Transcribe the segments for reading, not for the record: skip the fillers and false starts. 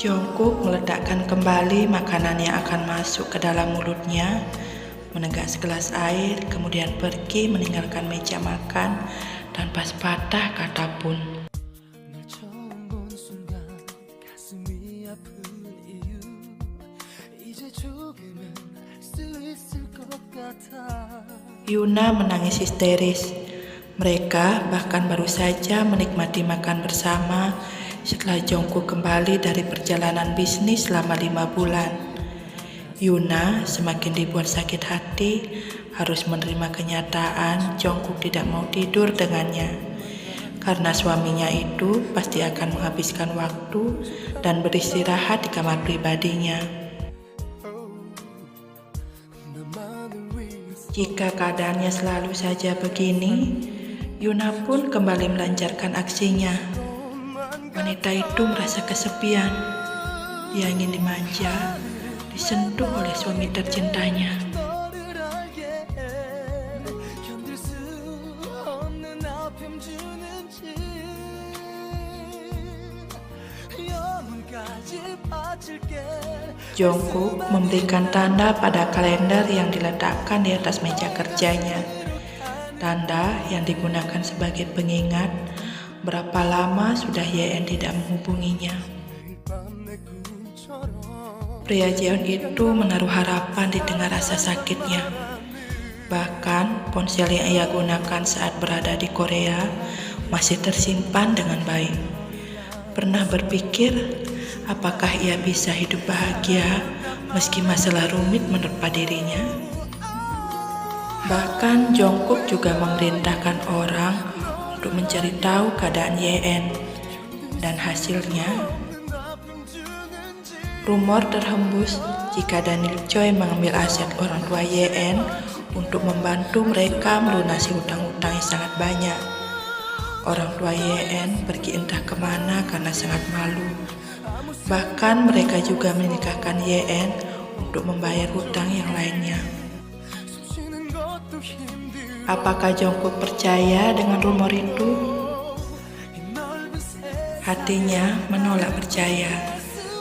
Jungkook meledakkan kembali makanan yang akan masuk ke dalam mulutnya, menegak segelas air, kemudian pergi meninggalkan meja makan tanpa sepatah kata pun. Yuna menangis histeris. Mereka bahkan baru saja menikmati makan bersama setelah Jungkook kembali dari perjalanan bisnis selama 5 bulan. Yuna semakin dibuat sakit hati harus menerima kenyataan Jungkook tidak mau tidur dengannya, karena suaminya itu pasti akan menghabiskan waktu dan beristirahat di kamar pribadinya. Jika keadaannya selalu saja begini, Yuna pun kembali melancarkan aksinya. Wanita itu merasa kesepian. Dia ingin dimanja, disentuh oleh suami tercintanya. Jungkook memberikan tanda pada kalender yang diletakkan di atas meja kerjanya. Tanda yang digunakan sebagai pengingat berapa lama sudah Yeon tidak menghubunginya. Pria Jeon itu menaruh harapan di tengah rasa sakitnya. Bahkan ponsel yang ia gunakan saat berada di Korea masih tersimpan dengan baik. Pernah berpikir apakah ia bisa hidup bahagia meski masalah rumit menerpa dirinya? Bahkan Jungkook juga memerintahkan orang untuk mencari tahu keadaan Yeon, dan hasilnya rumor terhembus jika Daniel Choi mengambil aset orang tua Yeon untuk membantu mereka melunasi hutang-hutang yang sangat banyak. Orang tua Yeon pergi entah kemana karena sangat malu. Bahkan mereka juga menikahkan Yeon untuk membayar hutang yang lainnya. Apakah Jungkook percaya dengan rumor itu? Hatinya menolak percaya,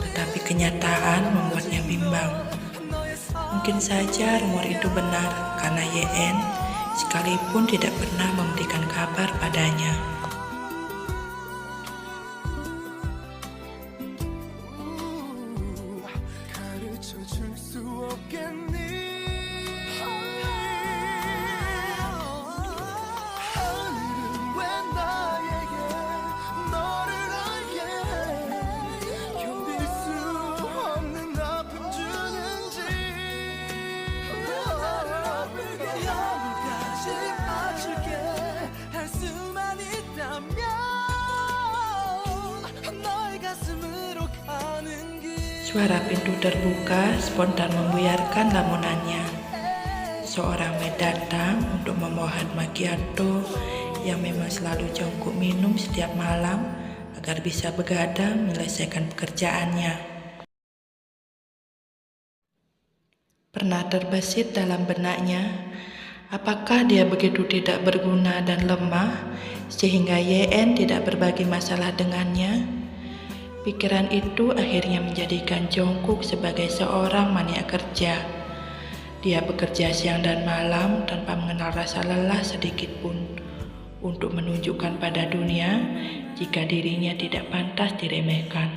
tetapi kenyataan membuatnya bimbang. Mungkin saja rumor itu benar karena Yeon sekalipun tidak pernah memberikan kabar padanya. Suara pintu terbuka spontan membuyarkan lamunannya. Seorang maid datang untuk membawa hot macchiato yang memang selalu Jungkook minum setiap malam agar bisa begadang menyelesaikan pekerjaannya. Pernah terbesit dalam benaknya, apakah dia begitu tidak berguna dan lemah sehingga Yeon tidak berbagi masalah dengannya? Pikiran itu akhirnya menjadikan Jungkook sebagai seorang maniak kerja. Dia bekerja siang dan malam tanpa mengenal rasa lelah sedikit pun, untuk menunjukkan pada dunia jika dirinya tidak pantas diremehkan.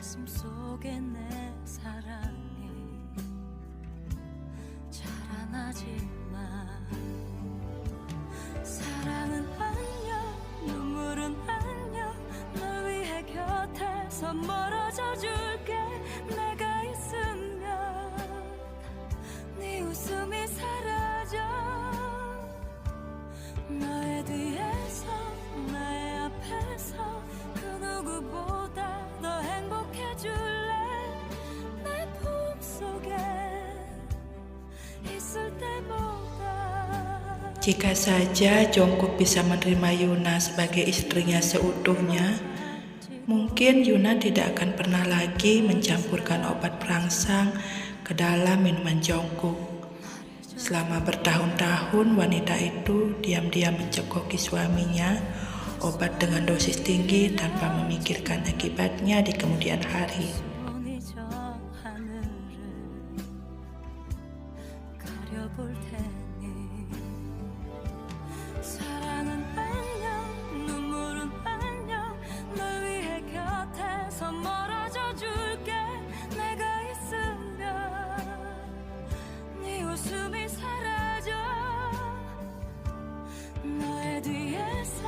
가슴 속에 내 사랑이 자라나지만 사랑은 안녕 눈물은 안녕 널 위해 곁에서 멀어져 줄게 내가 있으면 네 웃음이 사라져 너의 뒤에서 나의 앞에서 그 누구보다 더 행복해줄래 내 품속에 있을 때보다. Jika saja Jungkook bisa menerima Yuna sebagai istrinya seutuhnya, Mungkin Yuna tidak akan pernah lagi mencampurkan obat perangsang ke dalam minuman Jongkook. Selama bertahun-tahun wanita itu diam-diam mencekoki suaminya obat dengan dosis tinggi tanpa memikirkan akibatnya di kemudian hari. 손이 저 하늘을 가려볼 테니 사랑은 안녕 눈물은 안녕 널 위해 곁에서 멀어져 줄게 내가 있으면 네 웃음이 사라져 너의 뒤에서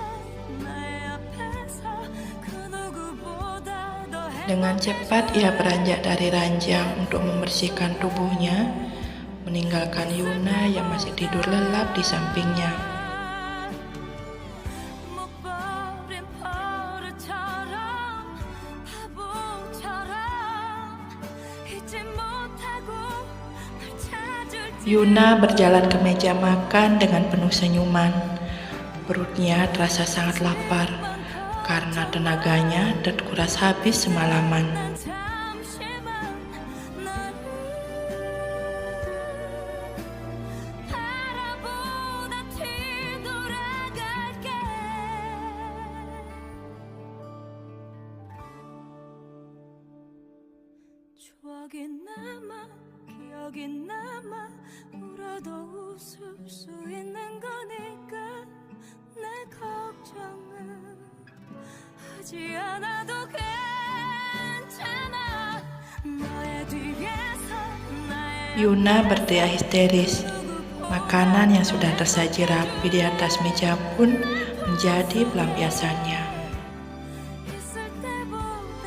나의 앞에서 그 누구보다 더 Dengan cepat ia beranjak dari ranjang untuk membersihkan tubuhnya, meninggalkan Yuna yang masih tidur lelap di sampingnya. 못 버린 버릇처럼 바보처럼 잊지 못하고 널 찾을 Yuna berjalan ke meja makan dengan penuh senyuman. Perutnya terasa sangat lapar karena tenaganya terkuras habis semalaman. 난 잠시만 너를 바라보다 뒤돌아갈게 추억이 남아 기억이 남아 울어도 웃을 수 있는 거니까 내 걱정은 하지 않아도 괜찮아 너의 뒤에서 나의 Yuna berteriak histeris. Makanan yang sudah tersaji rapi di atas meja pun menjadi pelampiasannya. 있을 때보다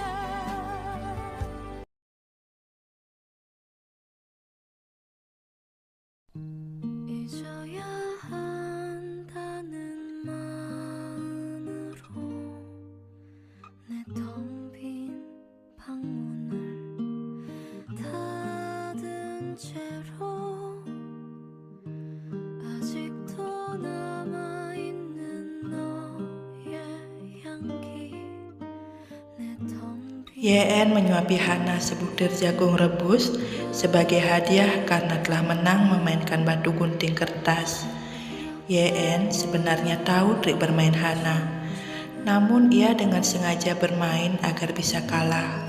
잊어야 한다는 마음으로 내 텅 빈 방문을 닫은 채로 아직도 남아있는 너의 향기 내텅 빈 YN menyuapi Hana sebutir jagung rebus sebagai hadiah karena telah menang memainkan batu gunting kertas. YN sebenarnya tahu trik bermain Hana, namun ia dengan sengaja bermain agar bisa kalah,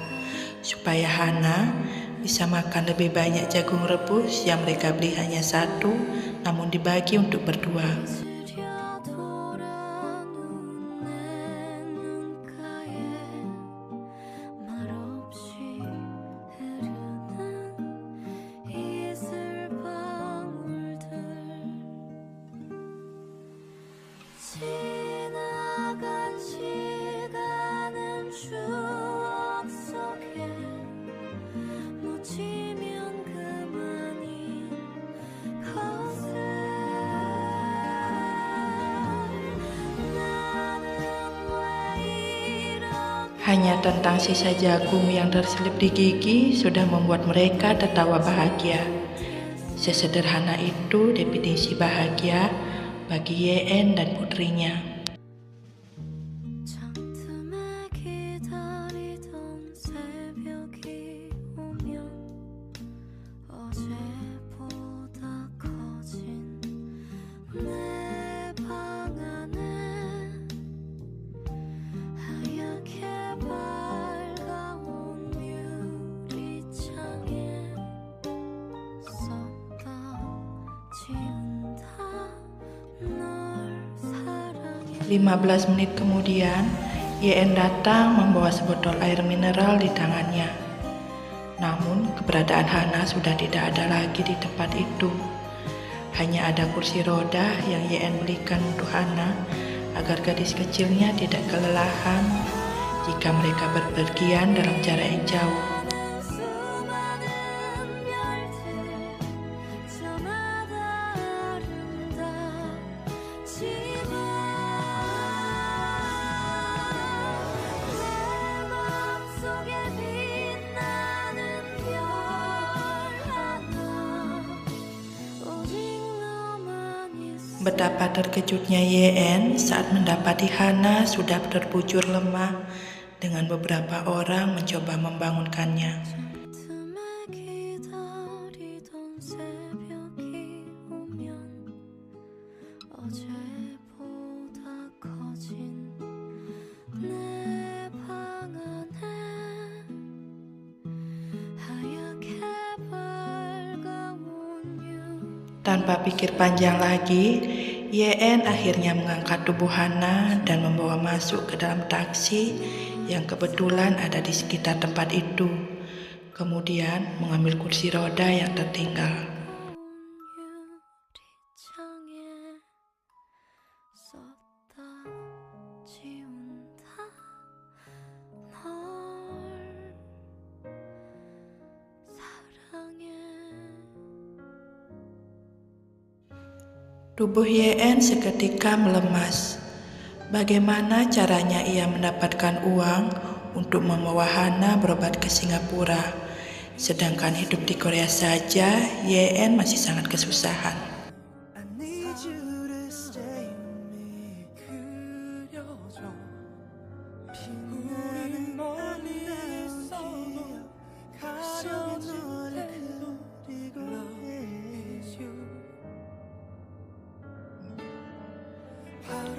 supaya Hana bisa makan lebih banyak jagung rebus yang mereka beli hanya satu, namun dibagi untuk berdua. 스려 돌아눈 내 눈가에 말없이 흐르는 이슬 방울들 지나간 시간은 추억 속에 묻히면 그만인 것을 나는 왜 이렇게 Hanya tentang sisa jagung yang terselip di gigi sudah membuat mereka tertawa bahagia. Sesederhana itu definisi bahagia bagi YN dan putrinya. 창틈에 기다리던 새벽이 오면 어제보다 커진 내 방 안에 하얗게 밝아온 유리창에 썼다 지운다 널 사랑해 15 menit kemudian, YN datang membawa sebotol air mineral di tangannya. Namun, keberadaan Hana sudah tidak ada lagi di tempat itu. Hanya ada kursi roda yang YN belikan untuk Hana agar gadis kecilnya tidak kelelahan jika mereka berpergian dalam jarak yang jauh. 수많은 별들 저마다 아름답지만 내 맘속에 빛나는 별 하나 오직 너만 있어 Betapa terkejutnya YN saat mendapati Hana sudah terbujur lemah dengan beberapa orang mencoba membangunkannya. 틈에 기다리던 새벽이 오면 어제보다 커진 내 방 안에 하얗게 밝아온 Tanpa pikir panjang lagi, YN akhirnya mengangkat tubuh Hana dan membawa masuk ke dalam taksi yang kebetulan ada di sekitar tempat itu. Kemudian mengambil kursi roda yang tertinggal. 유리창에 썼다 지운다 널 사랑해. Tubuh YN seketika melemas. Bagaimana caranya ia mendapatkan uang untuk membawa Hana berobat ke Singapura? Sedangkan hidup di Korea saja, YN masih sangat kesusahan. I need you to stay with me. 그려줘 빛나는 멀리 있어도 가려진 너를 그리고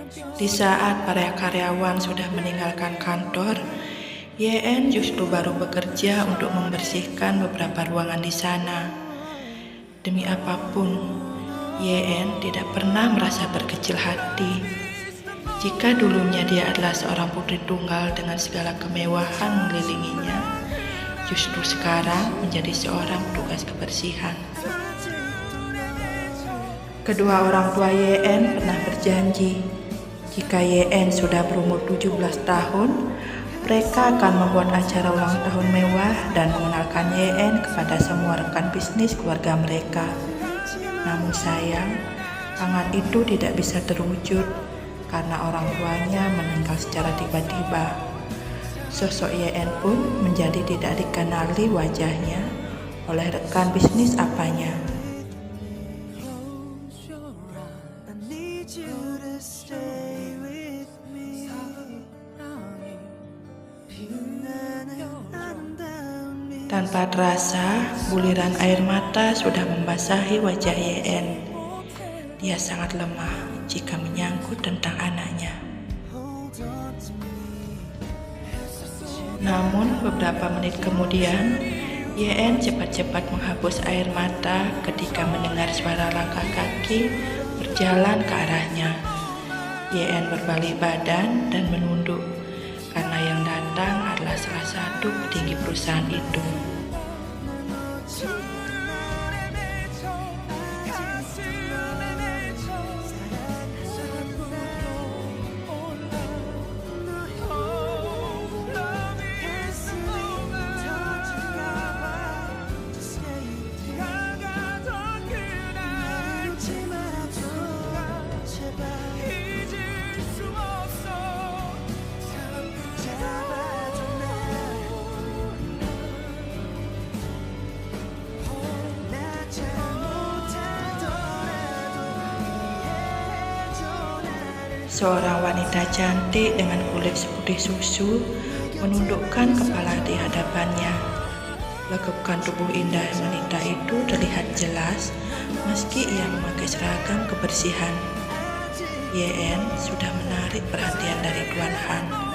Di saat para karyawan sudah meninggalkan kantor, YN justru baru bekerja untuk membersihkan beberapa ruangan di sana. Demi apapun, YN tidak pernah merasa berkecil hati. Jika dulunya dia adalah seorang putri tunggal dengan segala kemewahan mengelilinginya, justru sekarang menjadi seorang petugas kebersihan. Kedua orang tua YN pernah berjanji, jika YN sudah berumur 17 tahun, mereka akan membuat acara ulang tahun mewah dan mengenalkan YN kepada semua rekan bisnis keluarga mereka. Namun sayang, angan itu tidak bisa terwujud karena orang tuanya meninggal secara tiba-tiba. Sosok YN pun menjadi tidak dikenali wajahnya oleh rekan bisnis apanya. I need you to stay with me. 빛나는 아름다운 미 Tanpa terasa, buliran air mata sudah membasahi wajah YN. Dia sangat lemah jika menyangkut tentang anaknya. Hold on to me. Namun beberapa menit kemudian, YN cepat-cepat menghapus air mata ketika mendengar suara langkah kaki berjalan ke arahnya. YN berbalik badan dan menunduk karena yang datang adalah salah satu petinggi perusahaan itu. Seorang wanita cantik dengan kulit seputih susu menundukkan kepala di hadapannya. Lekupkan tubuh indah wanita itu terlihat jelas meski ia memakai seragam kebersihan. YN sudah menarik perhatian dari Tuan Han.